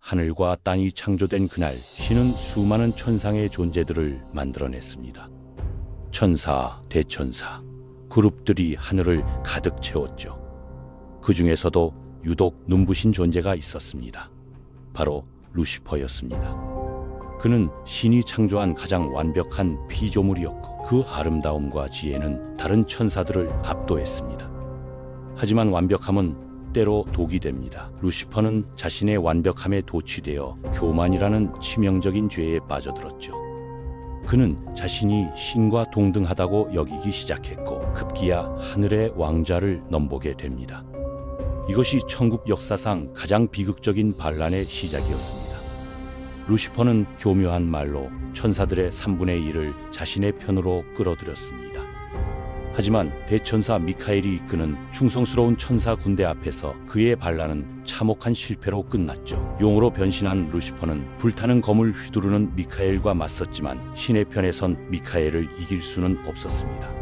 하늘과 땅이 창조된 그날, 신은 수많은 천상의 존재들을 만들어냈습니다. 천사, 대천사, 그룹들이 하늘을 가득 채웠죠. 그 중에서도 유독 눈부신 존재가 있었습니다. 바로 루시퍼였습니다. 그는 신이 창조한 가장 완벽한 피조물이었고 그 아름다움과 지혜는 다른 천사들을 압도했습니다. 하지만 완벽함은 때로 독이 됩니다. 루시퍼는 자신의 완벽함에 도취되어 교만이라는 치명적인 죄에 빠져들었죠. 그는 자신이 신과 동등하다고 여기기 시작했고 급기야 하늘의 왕좌를 넘보게 됩니다. 이것이 천국 역사상 가장 비극적인 반란의 시작이었습니다. 루시퍼는 교묘한 말로 천사들의 3분의 1을 자신의 편으로 끌어들였습니다. 하지만 대천사 미카엘이 이끄는 충성스러운 천사 군대 앞에서 그의 반란은 참혹한 실패로 끝났죠. 용으로 변신한 루시퍼는 불타는 검을 휘두르는 미카엘과 맞섰지만 신의 편에 선 미카엘을 이길 수는 없었습니다.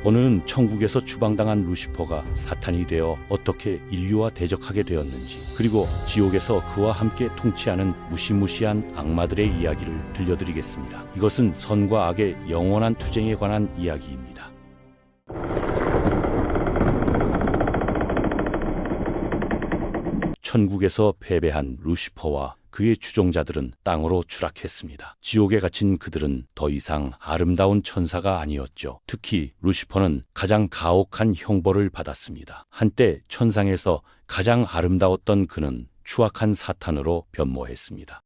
오늘은 천국에서 추방당한 루시퍼가 사탄이 되어 어떻게 인류와 대적하게 되었는지, 그리고 지옥에서 그와 함께 통치하는 무시무시한 악마들의 이야기를 들려드리겠습니다. 이것은 선과 악의 영원한 투쟁에 관한 이야기입니다. 천국에서 패배한 루시퍼와 그의 추종자들은 땅으로 추락했습니다. 지옥에 갇힌 그들은 더 이상 아름다운 천사가 아니었죠. 특히 루시퍼는 가장 가혹한 형벌을 받았습니다. 한때 천상에서 가장 아름다웠던 그는 추악한 사탄으로 변모했습니다.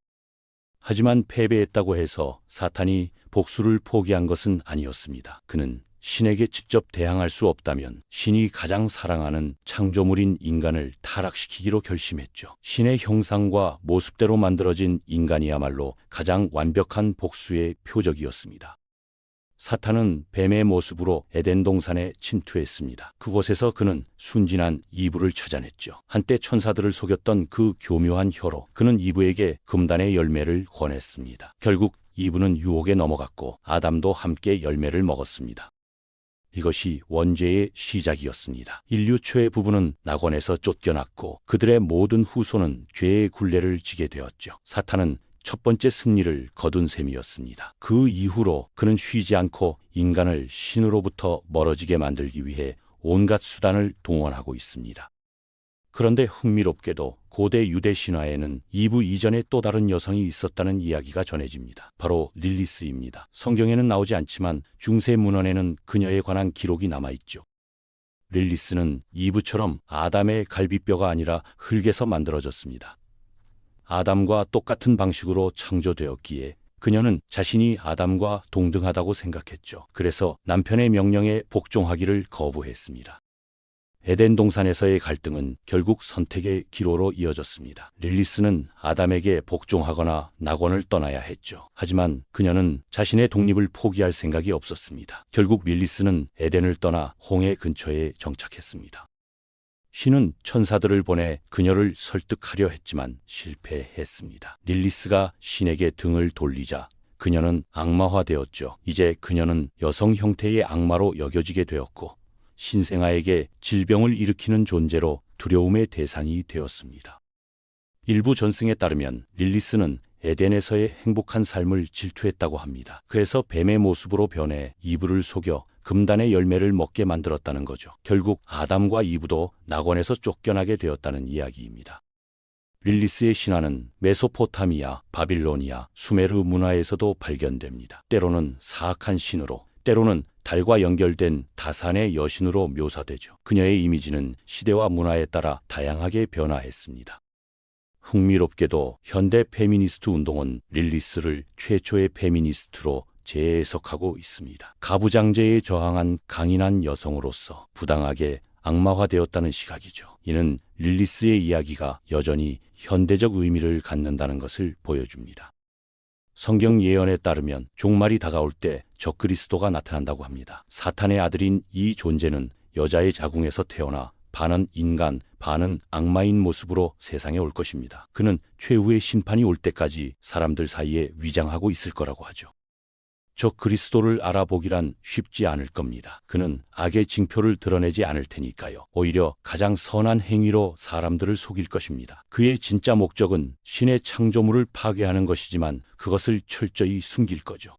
하지만 패배했다고 해서 사탄이 복수를 포기한 것은 아니었습니다. 그는 신에게 직접 대항할 수 없다면 신이 가장 사랑하는 창조물인 인간을 타락시키기로 결심했죠. 신의 형상과 모습대로 만들어진 인간이야말로 가장 완벽한 복수의 표적이었습니다. 사탄은 뱀의 모습으로 에덴 동산에 침투했습니다. 그곳에서 그는 순진한 이브를 찾아냈죠. 한때 천사들을 속였던 그 교묘한 혀로 그는 이브에게 금단의 열매를 권했습니다. 결국 이브는 유혹에 넘어갔고 아담도 함께 열매를 먹었습니다. 이것이 원죄의 시작이었습니다. 인류 초의 부부는 낙원에서 쫓겨났고 그들의 모든 후손은 죄의 굴레를 지게 되었죠. 사탄은 첫 번째 승리를 거둔 셈이었습니다. 그 이후로 그는 쉬지 않고 인간을 신으로부터 멀어지게 만들기 위해 온갖 수단을 동원하고 있습니다. 그런데 흥미롭게도 고대 유대 신화에는 이브 이전에 또 다른 여성이 있었다는 이야기가 전해집니다. 바로 릴리스입니다. 성경에는 나오지 않지만 중세 문헌에는 그녀에 관한 기록이 남아있죠. 릴리스는 이브처럼 아담의 갈비뼈가 아니라 흙에서 만들어졌습니다. 아담과 똑같은 방식으로 창조되었기에 그녀는 자신이 아담과 동등하다고 생각했죠. 그래서 남편의 명령에 복종하기를 거부했습니다. 에덴 동산에서의 갈등은 결국 선택의 기로로 이어졌습니다. 릴리스는 아담에게 복종하거나 낙원을 떠나야 했죠. 하지만 그녀는 자신의 독립을 포기할 생각이 없었습니다. 결국 릴리스는 에덴을 떠나 홍해 근처에 정착했습니다. 신은 천사들을 보내 그녀를 설득하려 했지만 실패했습니다. 릴리스가 신에게 등을 돌리자 그녀는 악마화되었죠. 이제 그녀는 여성 형태의 악마로 여겨지게 되었고 신생아에게 질병을 일으키는 존재로 두려움의 대상이 되었습니다. 일부 전승에 따르면 릴리스는 에덴에서의 행복한 삶을 질투했다고 합니다. 그래서 뱀의 모습으로 변해 이브를 속여 금단의 열매를 먹게 만들었다는 거죠. 결국 아담과 이브도 낙원에서 쫓겨나게 되었다는 이야기입니다. 릴리스의 신화는 메소포타미아, 바빌로니아, 수메르 문화에서도 발견됩니다. 때로는 사악한 신으로, 때로는 달과 연결된 다산의 여신으로 묘사되죠. 그녀의 이미지는 시대와 문화에 따라 다양하게 변화했습니다. 흥미롭게도 현대 페미니스트 운동은 릴리스를 최초의 페미니스트로 재해석하고 있습니다. 가부장제에 저항한 강인한 여성으로서 부당하게 악마화되었다는 시각이죠. 이는 릴리스의 이야기가 여전히 현대적 의미를 갖는다는 것을 보여줍니다. 성경 예언에 따르면 종말이 다가올 때 적그리스도가 나타난다고 합니다. 사탄의 아들인 이 존재는 여자의 자궁에서 태어나 반은 인간, 반은 악마인 모습으로 세상에 올 것입니다. 그는 최후의 심판이 올 때까지 사람들 사이에 위장하고 있을 거라고 하죠. 저 그리스도를 알아보기란 쉽지 않을 겁니다. 그는 악의 징표를 드러내지 않을 테니까요. 오히려 가장 선한 행위로 사람들을 속일 것입니다. 그의 진짜 목적은 신의 창조물을 파괴하는 것이지만 그것을 철저히 숨길 거죠.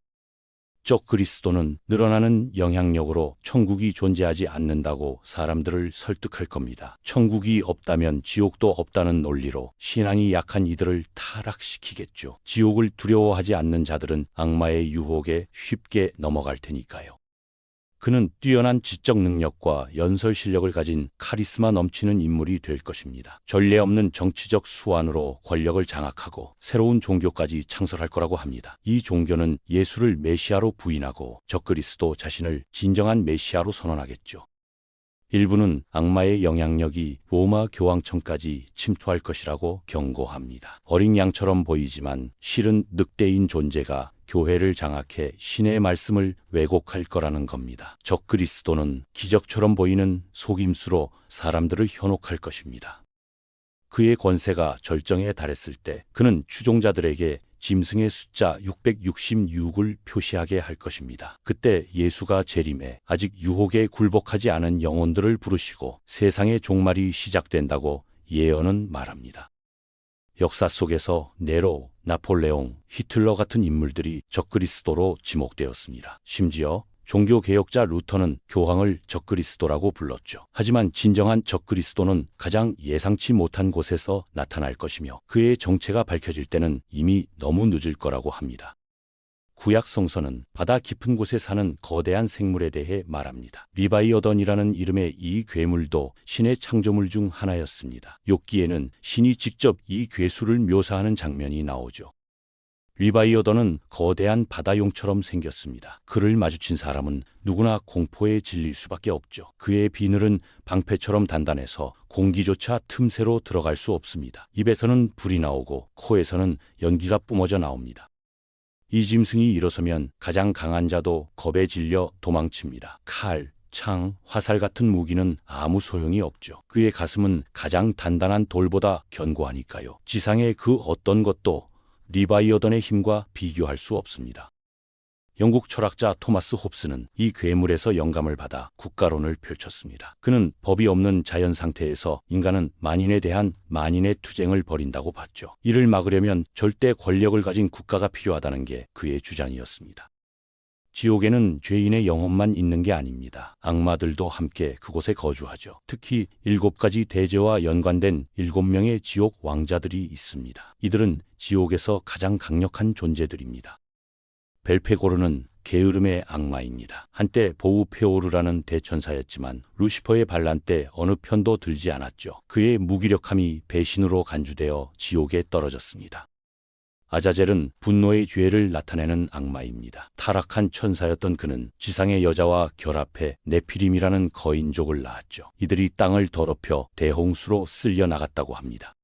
저 그리스도는 늘어나는 영향력으로 천국이 존재하지 않는다고 사람들을 설득할 겁니다. 천국이 없다면 지옥도 없다는 논리로 신앙이 약한 이들을 타락시키겠죠. 지옥을 두려워하지 않는 자들은 악마의 유혹에 쉽게 넘어갈 테니까요. 그는 뛰어난 지적 능력과 연설 실력을 가진 카리스마 넘치는 인물이 될 것입니다. 전례 없는 정치적 수완으로 권력을 장악하고 새로운 종교까지 창설할 거라고 합니다. 이 종교는 예수를 메시아로 부인하고 적그리스도 자신을 진정한 메시아로 선언하겠죠. 일부는 악마의 영향력이 로마 교황청까지 침투할 것이라고 경고합니다. 어린 양처럼 보이지만 실은 늑대인 존재가 교회를 장악해 신의 말씀을 왜곡할 거라는 겁니다. 적그리스도는 기적처럼 보이는 속임수로 사람들을 현혹할 것입니다. 그의 권세가 절정에 달했을 때 그는 추종자들에게 짐승의 숫자 666을 표시하게 할 것입니다. 그때 예수가 재림해 아직 유혹에 굴복하지 않은 영혼들을 부르시고 세상의 종말이 시작된다고 예언은 말합니다. 역사 속에서 네로, 나폴레옹, 히틀러 같은 인물들이 적그리스도로 지목되었습니다. 심지어 종교개혁자 루터는 교황을 적그리스도라고 불렀죠. 하지만 진정한 적그리스도는 가장 예상치 못한 곳에서 나타날 것이며 그의 정체가 밝혀질 때는 이미 너무 늦을 거라고 합니다. 구약 성서는 바다 깊은 곳에 사는 거대한 생물에 대해 말합니다. 리바이어던이라는 이름의 이 괴물도 신의 창조물 중 하나였습니다. 욥기에는 신이 직접 이 괴수를 묘사하는 장면이 나오죠. 리바이어던은 거대한 바다용처럼 생겼습니다. 그를 마주친 사람은 누구나 공포에 질릴 수밖에 없죠. 그의 비늘은 방패처럼 단단해서 공기조차 틈새로 들어갈 수 없습니다. 입에서는 불이 나오고 코에서는 연기가 뿜어져 나옵니다. 이 짐승이 일어서면 가장 강한 자도 겁에 질려 도망칩니다. 칼, 창, 화살 같은 무기는 아무 소용이 없죠. 그의 가슴은 가장 단단한 돌보다 견고하니까요. 지상의 그 어떤 것도 리바이어던의 힘과 비교할 수 없습니다. 영국 철학자 토마스 홉스는 이 괴물에서 영감을 받아 국가론을 펼쳤습니다. 그는 법이 없는 자연 상태에서 인간은 만인에 대한 만인의 투쟁을 벌인다고 봤죠. 이를 막으려면 절대 권력을 가진 국가가 필요하다는 게 그의 주장이었습니다. 지옥에는 죄인의 영혼만 있는 게 아닙니다. 악마들도 함께 그곳에 거주하죠. 특히 7가지 대죄와 연관된 7명의 지옥 왕자들이 있습니다. 이들은 지옥에서 가장 강력한 존재들입니다. 벨페고르는 게으름의 악마입니다. 한때 보우페오르라는 대천사였지만 루시퍼의 반란 때 어느 편도 들지 않았죠. 그의 무기력함이 배신으로 간주되어 지옥에 떨어졌습니다. 아자젤은 분노의 죄를 나타내는 악마입니다. 타락한 천사였던 그는 지상의 여자와 결합해 네피림이라는 거인족을 낳았죠. 이들이 땅을 더럽혀 대홍수로 쓸려 나갔다고 합니다.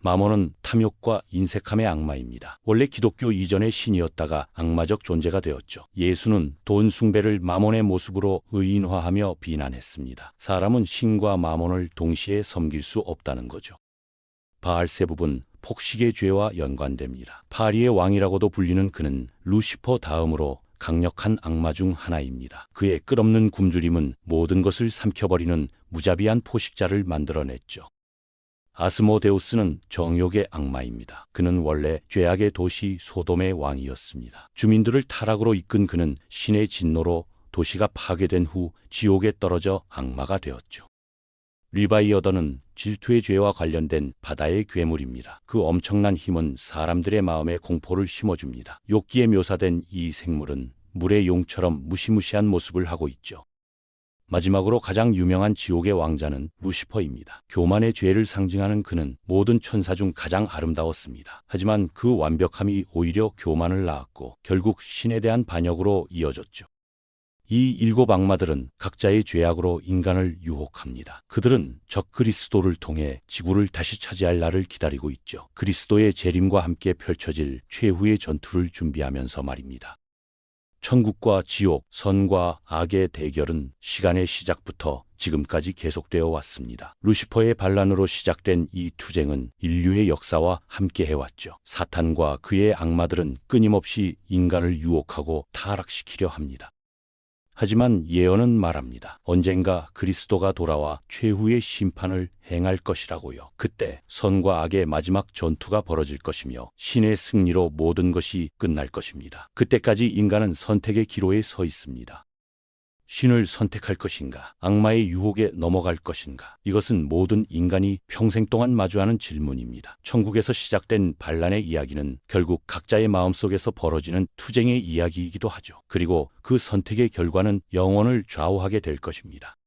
마몬은 탐욕과 인색함의 악마입니다. 원래 기독교 이전의 신이었다가 악마적 존재가 되었죠. 예수는 돈 숭배를 마몬의 모습으로 의인화하며 비난했습니다. 사람은 신과 마몬을 동시에 섬길 수 없다는 거죠. 바알세붑은 폭식의 죄와 연관됩니다. 파리의 왕이라고도 불리는 그는 루시퍼 다음으로 강력한 악마 중 하나입니다. 그의 끝없는 굶주림은 모든 것을 삼켜버리는 무자비한 포식자를 만들어냈죠. 아스모데우스는 정욕의 악마입니다. 그는 원래 죄악의 도시 소돔의 왕이었습니다. 주민들을 타락으로 이끈 그는 신의 진노로 도시가 파괴된 후 지옥에 떨어져 악마가 되었죠. 리바이어던은 질투의 죄와 관련된 바다의 괴물입니다. 그 엄청난 힘은 사람들의 마음에 공포를 심어줍니다. 욥기에 묘사된 이 생물은 물의 용처럼 무시무시한 모습을 하고 있죠. 마지막으로 가장 유명한 지옥의 왕자는 루시퍼입니다. 교만의 죄를 상징하는 그는 모든 천사 중 가장 아름다웠습니다. 하지만 그 완벽함이 오히려 교만을 낳았고 결국 신에 대한 반역으로 이어졌죠. 이 7 악마들은 각자의 죄악으로 인간을 유혹합니다. 그들은 적그리스도를 통해 지구를 다시 차지할 날을 기다리고 있죠. 그리스도의 재림과 함께 펼쳐질 최후의 전투를 준비하면서 말입니다. 천국과 지옥, 선과 악의 대결은 시간의 시작부터 지금까지 계속되어 왔습니다. 루시퍼의 반란으로 시작된 이 투쟁은 인류의 역사와 함께 해왔죠. 사탄과 그의 악마들은 끊임없이 인간을 유혹하고 타락시키려 합니다. 하지만 예언은 말합니다. 언젠가 그리스도가 돌아와 최후의 심판을 행할 것이라고요. 그때 선과 악의 마지막 전투가 벌어질 것이며 신의 승리로 모든 것이 끝날 것입니다. 그때까지 인간은 선택의 기로에 서 있습니다. 신을 선택할 것인가? 악마의 유혹에 넘어갈 것인가? 이것은 모든 인간이 평생 동안 마주하는 질문입니다. 천국에서 시작된 반란의 이야기는 결국 각자의 마음속에서 벌어지는 투쟁의 이야기이기도 하죠. 그리고 그 선택의 결과는 영혼을 좌우하게 될 것입니다.